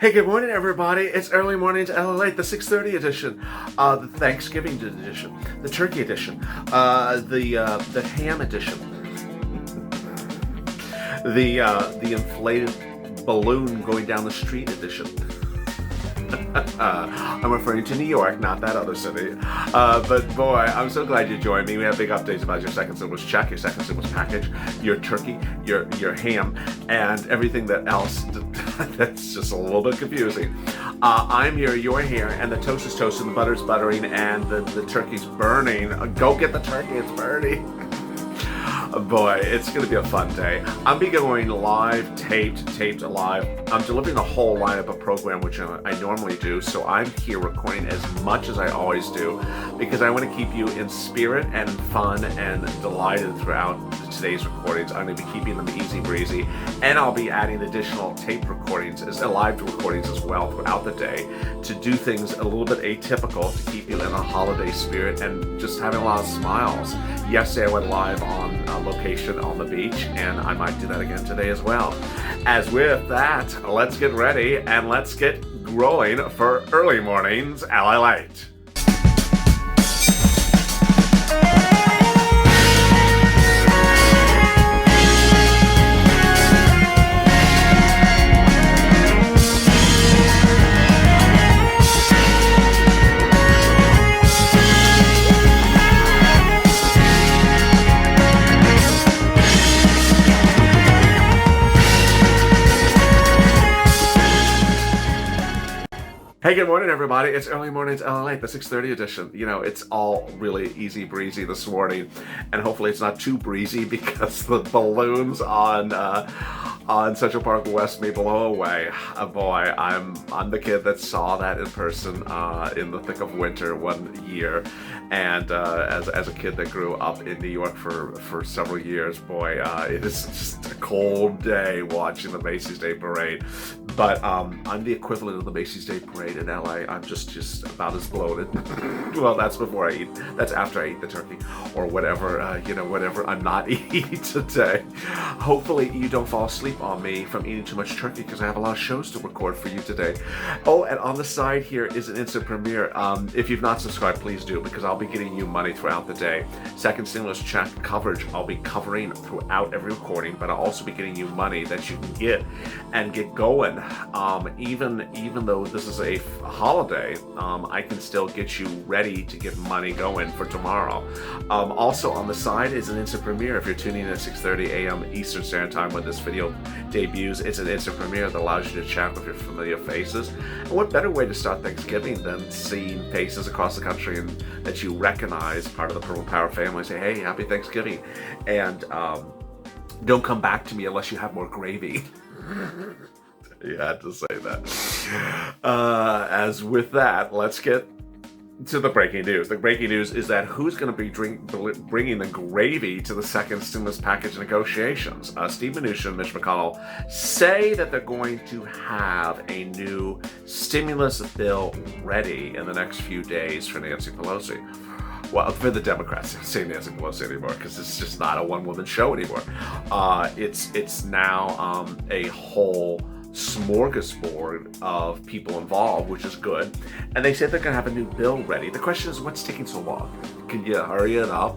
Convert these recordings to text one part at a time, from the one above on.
Hey, good morning, everybody. It's early morning to LALATE, the 6:30 edition, the Thanksgiving edition, the turkey edition, the ham edition, the inflated balloon going down the street edition. I'm referring to New York, not that other city. But boy, I'm so glad you joined me. We have big updates about your second stimulus check, your second stimulus package, your turkey, your ham, and everything that else that's just a little bit confusing. I'm here, you're here, and the toast is toasting, the butter's buttering, and the turkey's burning. Go get the turkey, it's burning. Boy, it's going to be a fun day. I'm be going live, taped live. I'm delivering a whole lineup of program, which I normally do, so I'm here recording as much as I always do, because I want to keep you in spirit and fun and delighted throughout today's recordings. I'm going to be keeping them easy breezy, and I'll be adding additional tape recordings, live recordings as well throughout the day, to do things a little bit atypical, to keep you in a holiday spirit and just having a lot of smiles. Yesterday I went live on location on the beach, and I might do that again today as well. As with that, let's get ready and let's get growing for early mornings LALATE. Hey, good morning, everybody. It's early mornings LALATE, the 6:30 edition. You know, it's all really easy breezy this morning, and hopefully it's not too breezy because the balloons on Central Park West may blow away. Boy, I'm the kid that saw that in person in the thick of winter one year, and as a kid that grew up in New York for several years, boy, it is just a cold day watching the Macy's Day Parade. But I'm the equivalent of the Macy's Day Parade in LA. I'm just about as bloated. Well, that's before I eat. That's after I eat the turkey or whatever, whatever I'm not eating today. Hopefully you don't fall asleep on me from eating too much turkey, because I have a lot of shows to record for you today. Oh, and on the side here is an instant premiere. If you've not subscribed, please do, because I'll be getting you money throughout the day. Second stimulus check coverage I'll be covering throughout every recording, but I'll also be getting you money that you can get and get going. Even though this is a holiday, I can still get you ready to get money going for tomorrow. Also on the side is an instant premiere. If you're tuning in at 6:30 a.m. Eastern Standard Time when this video debuts, it's an instant premiere that allows you to chat with your familiar faces. And what better way to start Thanksgiving than seeing faces across the country and that you recognize, part of the Purple Power family, say, hey, happy Thanksgiving. And don't come back to me unless you have more gravy. You had to say that. As with that, let's get to the breaking news. The breaking news is that who's going to be bringing the gravy to the second stimulus package negotiations? Steve Mnuchin and Mitch McConnell say that they're going to have a new stimulus bill ready in the next few days for Nancy Pelosi. Well, for the Democrats, don't say Nancy Pelosi anymore, because it's just not a one-woman show anymore. It's now a whole smorgasbord of people involved, which is good. And they said they're going to have a new bill ready. The question is, what's taking so long? Can you hurry it up?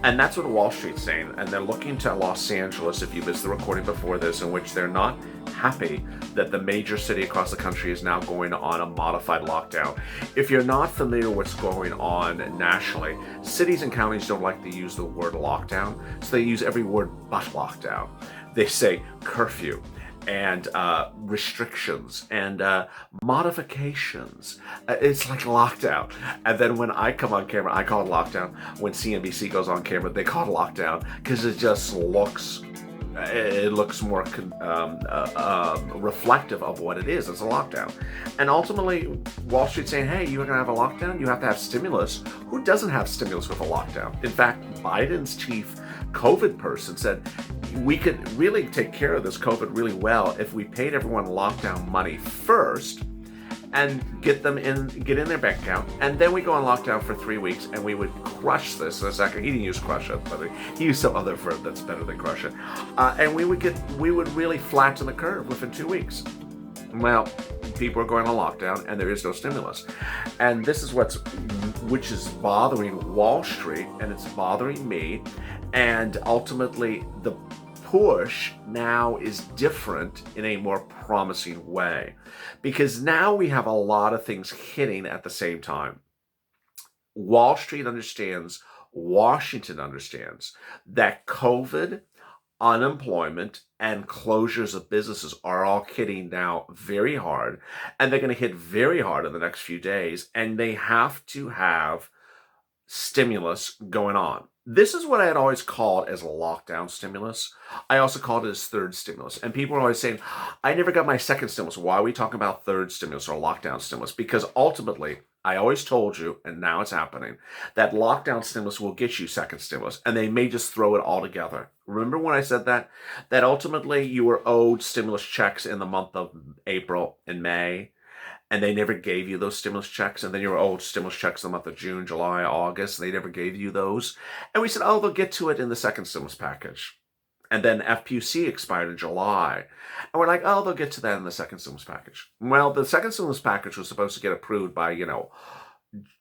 And that's what Wall Street's saying. And they're looking to Los Angeles, if you missed the recording before this, in which they're not happy that the major city across the country is now going on a modified lockdown. If you're not familiar with what's going on nationally, cities and counties don't like to use the word lockdown, so they use every word but lockdown. They say curfew and restrictions and modifications. It's like lockdown. And then when I come on camera, I call it lockdown. When CNBC goes on camera, they call it lockdown, because it just looks more reflective of what it is. It's a lockdown. And ultimately, Wall Street's saying, hey, you're going to have a lockdown? You have to have stimulus. Who doesn't have stimulus with a lockdown? In fact, Biden's chief COVID person said, we could really take care of this COVID really well if we paid everyone lockdown money first and get in their bank account, and then we go on lockdown for 3 weeks, and we would crush this. The second, he didn't use crush it, but he used some other verb that's better than crush it, and we would really flatten the curve within 2 weeks. Well, people are going on lockdown and there is no stimulus. And this is which is bothering Wall Street and it's bothering me. And ultimately, the push now is different in a more promising way because now we have a lot of things hitting at the same time. Wall Street understands, Washington understands that COVID, unemployment, and closures of businesses are all hitting now very hard, and they're going to hit very hard in the next few days, and they have to have stimulus going on. This is what I had always called as lockdown stimulus. I also called it as third stimulus. And people are always saying, I never got my second stimulus. Why are we talking about third stimulus or lockdown stimulus? Because ultimately, I always told you, and now it's happening, that lockdown stimulus will get you second stimulus, and they may just throw it all together. Remember when I said that? That ultimately you were owed stimulus checks in the month of April and May, and they never gave you those stimulus checks, and then you were owed stimulus checks in the month of June, July, August, and they never gave you those. And we said, oh, they'll get to it in the second stimulus package. And then FPUC expired in July. And we're like, oh, they'll get to that in the second stimulus package. Well, the second stimulus package was supposed to get approved by,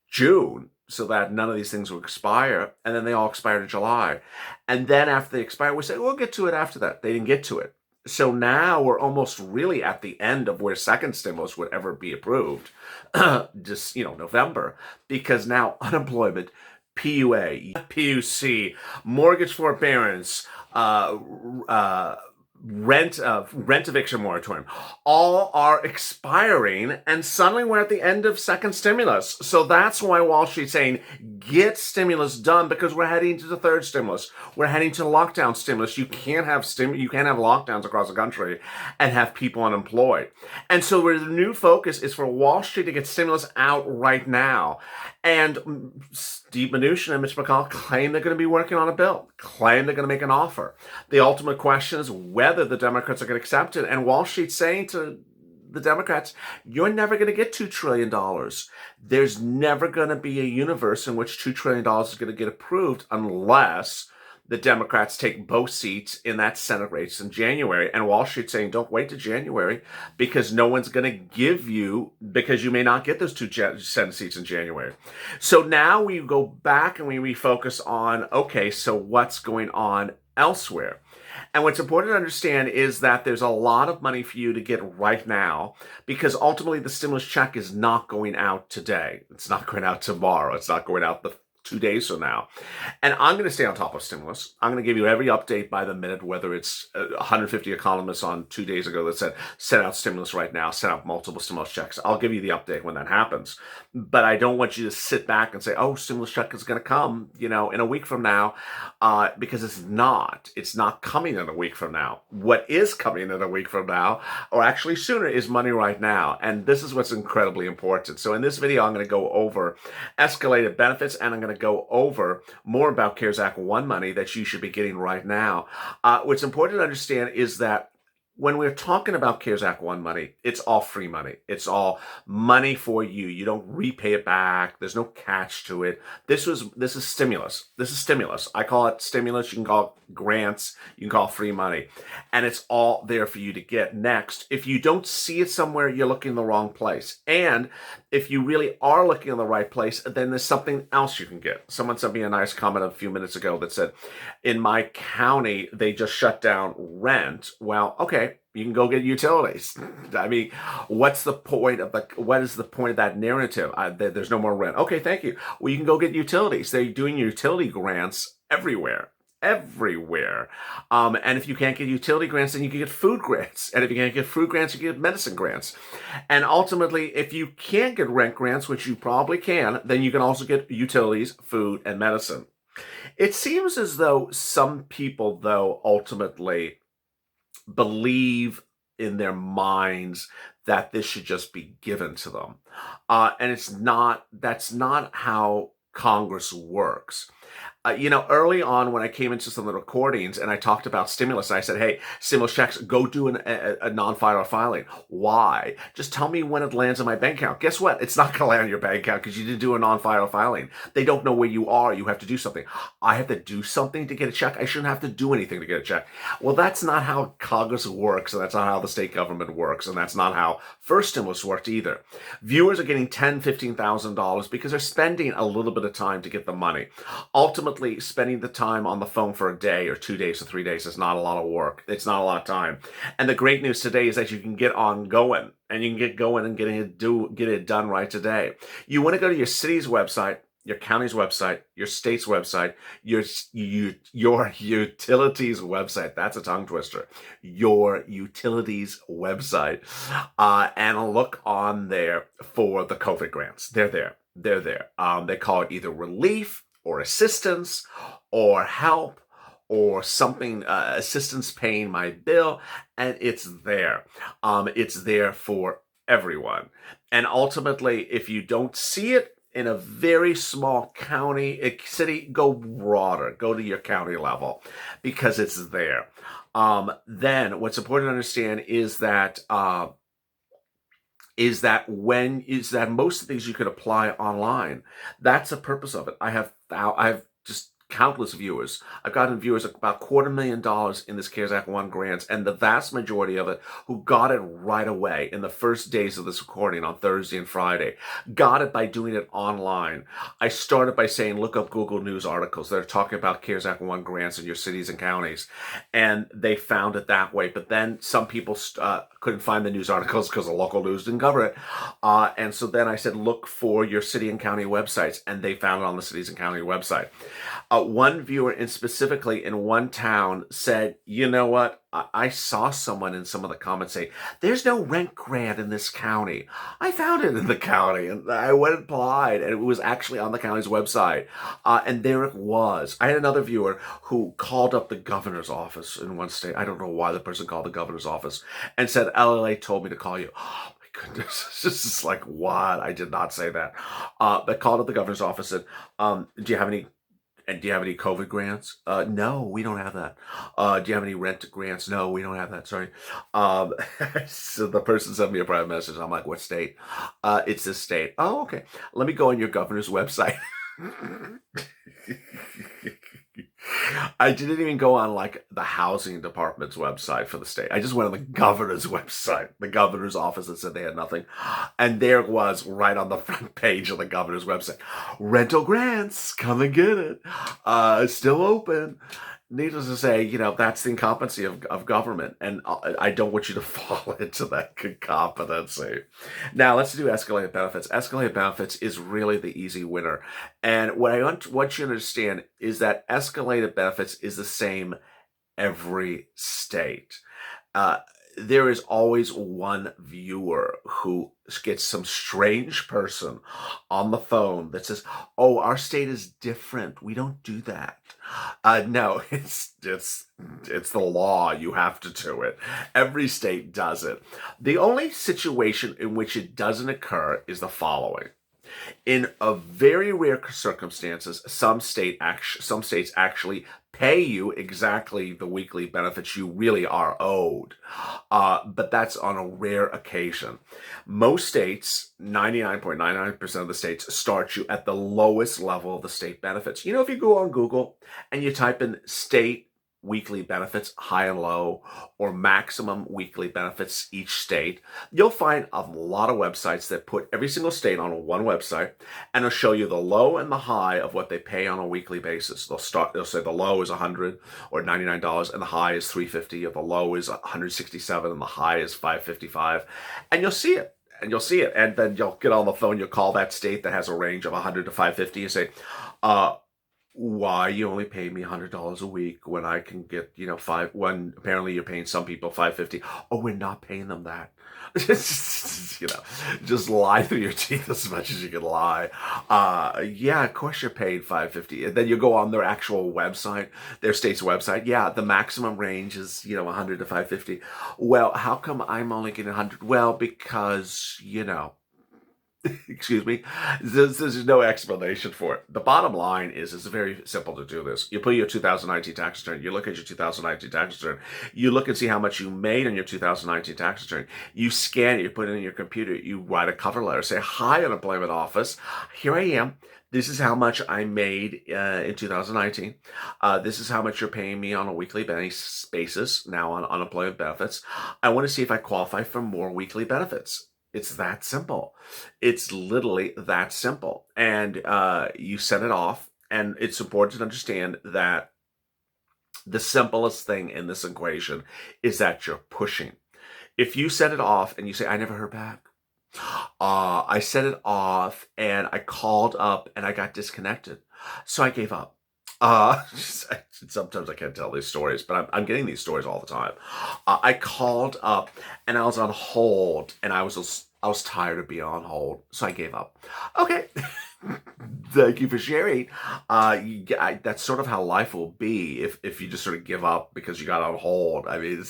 June, so that none of these things would expire. And then they all expired in July. And then after they expired, we said, we'll get to it after that. They didn't get to it. So now we're almost really at the end of where second stimulus would ever be approved, just, November, because now unemployment, PUA, PUC, mortgage forbearance, rent eviction moratorium, all are expiring, and suddenly we're at the end of second stimulus. So that's why Wall Street's saying, get stimulus done, because we're heading to the third stimulus. We're heading to lockdown stimulus. You can't have lockdowns across the country and have people unemployed. And so where the new focus is for Wall Street to get stimulus out right now. And Steve Mnuchin and Mitch McConnell claim they're going to be working on a bill, claim they're going to make an offer. The ultimate question is whether the Democrats are going to accept it. And Wall Street's saying to the Democrats, you're never going to get $2 trillion. There's never going to be a universe in which $2 trillion is going to get approved unless the Democrats take both seats in that Senate race in January. And Wall Street's saying, don't wait to January because no one's going to give you, because you may not get those two Senate seats in January. So now we go back and we refocus on, okay, so what's going on elsewhere? And what's important to understand is that there's a lot of money for you to get right now, because ultimately the stimulus check is not going out today. It's not going out tomorrow. It's not going out the 2 days from now. And I'm going to stay on top of stimulus. I'm going to give you every update by the minute, whether it's 150 economists on 2 days ago that said, send out stimulus right now, send out multiple stimulus checks. I'll give you the update when that happens. But I don't want you to sit back and say, oh, stimulus check is going to come, in a week from now, because it's not. It's not coming in a week from now. What is coming in a week from now, or actually sooner, is money right now. And this is what's incredibly important. So in this video, I'm going to go over escalated benefits, and I'm going to go over more about CARES Act 1 money that you should be getting right now. What's important to understand is that when we're talking about CARES Act 1 money, it's all free money. It's all money for you. You don't repay it back. There's no catch to it. This is stimulus. This is stimulus. I call it stimulus. You can call it grants. You can call it free money. And it's all there for you to get. Next, if you don't see it somewhere, you're looking in the wrong place. And if you really are looking in the right place, then there's something else you can get. Someone sent me a nice comment a few minutes ago that said, in my county, they just shut down rent. Well, okay. You can go get utilities. I mean, what is the point of that narrative? There's no more rent. Okay, thank you. Well, you can go get utilities. They're doing utility grants everywhere. And if you can't get utility grants, then you can get food grants. And if you can't get food grants, you can get medicine grants. And ultimately, if you can't get rent grants, which you probably can, then you can also get utilities, food, and medicine. It seems as though some people, though, ultimately believe in their minds that this should just be given to them. And that's not how Congress works. Early on when I came into some of the recordings and I talked about stimulus, I said, hey, stimulus checks, go do a non-file filing. Why? Just tell me when it lands in my bank account. Guess what? It's not going to land in your bank account because you didn't do a non-file filing. They don't know where you are. You have to do something. I have to do something to get a check. I shouldn't have to do anything to get a check. Well, that's not how Congress works, and that's not how the state government works, and that's not how first stimulus worked either. Viewers are getting $10,000, $15,000 because they're spending a little bit of time to get the money. Ultimately, spending the time on the phone for a day or 2 days or 3 days is not a lot of work. It's not a lot of time. And the great news today is that you can get on going, and you can get going and get it done right today. You want to go to your city's website, your county's website, your state's website, your utilities website. That's a tongue twister. Your utilities website, and look on there for the COVID grants. They're there. They're there. They call it either relief or assistance or help or something, assistance paying my bill, and it's there. It's there for everyone. And ultimately, if you don't see it in a very small county, city, go broader, go to your county level because it's there. Then what's important to understand is that most of these you could apply online. That's the purpose of it. I have just countless viewers. I've gotten viewers about $250,000 in this CARES Act 1 grants, and the vast majority of it who got it right away in the first days of this recording on Thursday and Friday, got it by doing it online. I started by saying, look up Google News articles that are talking about CARES Act 1 grants in your cities and counties, and they found it that way. But then some people couldn't find the news articles because the local news didn't cover it. And so then I said, look for your city and county websites, and they found it on the cities and county website. One viewer specifically in one town said, you know what? I saw someone in some of the comments say, there's no rent grant in this county. I found it in the county, and I went and applied, and it was actually on the county's website. And there it was. I had another viewer who called up the governor's office in one state. I don't know why the person called the governor's office and said, LLA told me to call you. Oh, my goodness. This is like, what? I did not say that. They called up the governor's office and do you have any COVID grants? No, we don't have that. Do you have any rent grants? No, we don't have that. Sorry. So the person sent me a private message. I'm like, what state? It's this state. Oh, okay. Let me go on your governor's website. I didn't even go on like the housing department's website for the state. I just went on the governor's website, the governor's office, that said they had nothing. And there it was right on the front page of the governor's website. Rental grants, come and get it. Still open. Needless to say, that's the incompetency of government, and I don't want you to fall into that incompetency. Now, let's do escalated benefits. Escalated benefits is really the easy winner. And what I want you to understand is that escalated benefits is the same every state. There is always one viewer who gets some strange person on the phone that says, oh, our state is different. We don't do that. No, it's the law. You have to do it. Every state does it. The only situation in which it doesn't occur is the following. In a very rare circumstances, some states actually pay you exactly the weekly benefits you really are owed. But that's on a rare occasion. Most states, 99.99% of the states, start you at the lowest level of the state benefits. If you go on Google and you type in state weekly benefits, high and low, or maximum weekly benefits each state, you'll find a lot of websites that put every single state on one website, and it'll show you the low and the high of what they pay on a weekly basis. They'll say the low is $100 or $99, and the high is $350, or the low is $167, and the high is $555, and you'll see it. And then you'll get on the phone, you'll call that state that has a range of $100 to $550, you say, why you only pay me $100 a week when I can get, when apparently you're paying some people $550. Oh, we're not paying them that. Just lie through your teeth as much as you can lie. Yeah, of course you're paid $550. And then you go on their actual website, their state's website. Yeah, the maximum range is, $100 to $550. Well, how come I'm only getting $100? Well, because, excuse me, there's no explanation for it. The bottom line is it's very simple to do this. You put your 2019 tax return, you look at your 2019 tax return, you look and see how much you made on your 2019 tax return, you scan it, you put it in your computer, you write a cover letter, say, "Hi, Unemployment Office, here I am. This is how much I made in 2019. This is how much you're paying me on a weekly basis now on unemployment benefits. I want to see if I qualify for more weekly benefits." It's that simple. It's literally that simple. And you set it off. And it's important to understand that the simplest thing in this equation is that you're pushing. If you set it off and you say, "I never heard back," I set it off and I called up and I got disconnected. So I gave up. Sometimes I can't tell these stories, but I'm getting these stories all the time. I called up and I was on hold and I was tired of being on hold. So I gave up. Okay. Thank you for sharing. That's sort of how life will be if you just sort of give up because you got on hold. I mean,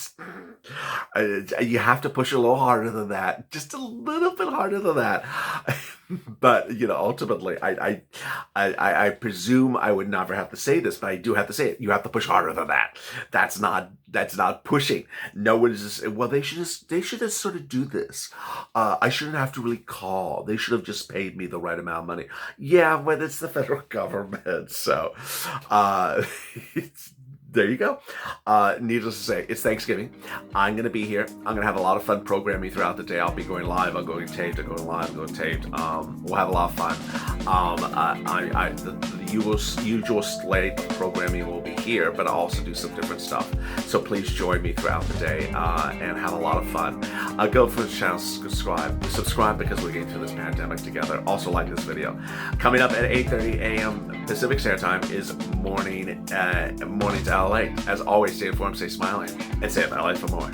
you have to push a little harder than that, just a little bit harder than that. But ultimately, I presume I would never have to say this, but I do have to say it. You have to push harder than that. That's not pushing. No one is just, well, they should just sort of do this. I shouldn't have to really call. They should have just paid me the right amount of money. Yeah, but it's the federal government, so there you go. Needless to say, it's Thanksgiving. I'm going to be here. I'm going to have a lot of fun programming throughout the day. I'll be going live. I'm going taped. I'm going live. I'm going taped. We'll have a lot of fun. The usual slate programming will be here, but I'll also do some different stuff. So please join me throughout the day and have a lot of fun. Go for the channel, subscribe because we're getting through this pandemic together. Also like this video. Coming up at 8:30 a.m. Pacific Standard Time is morning to LALATE. As always, stay informed, stay smiling, and stay at LA for more.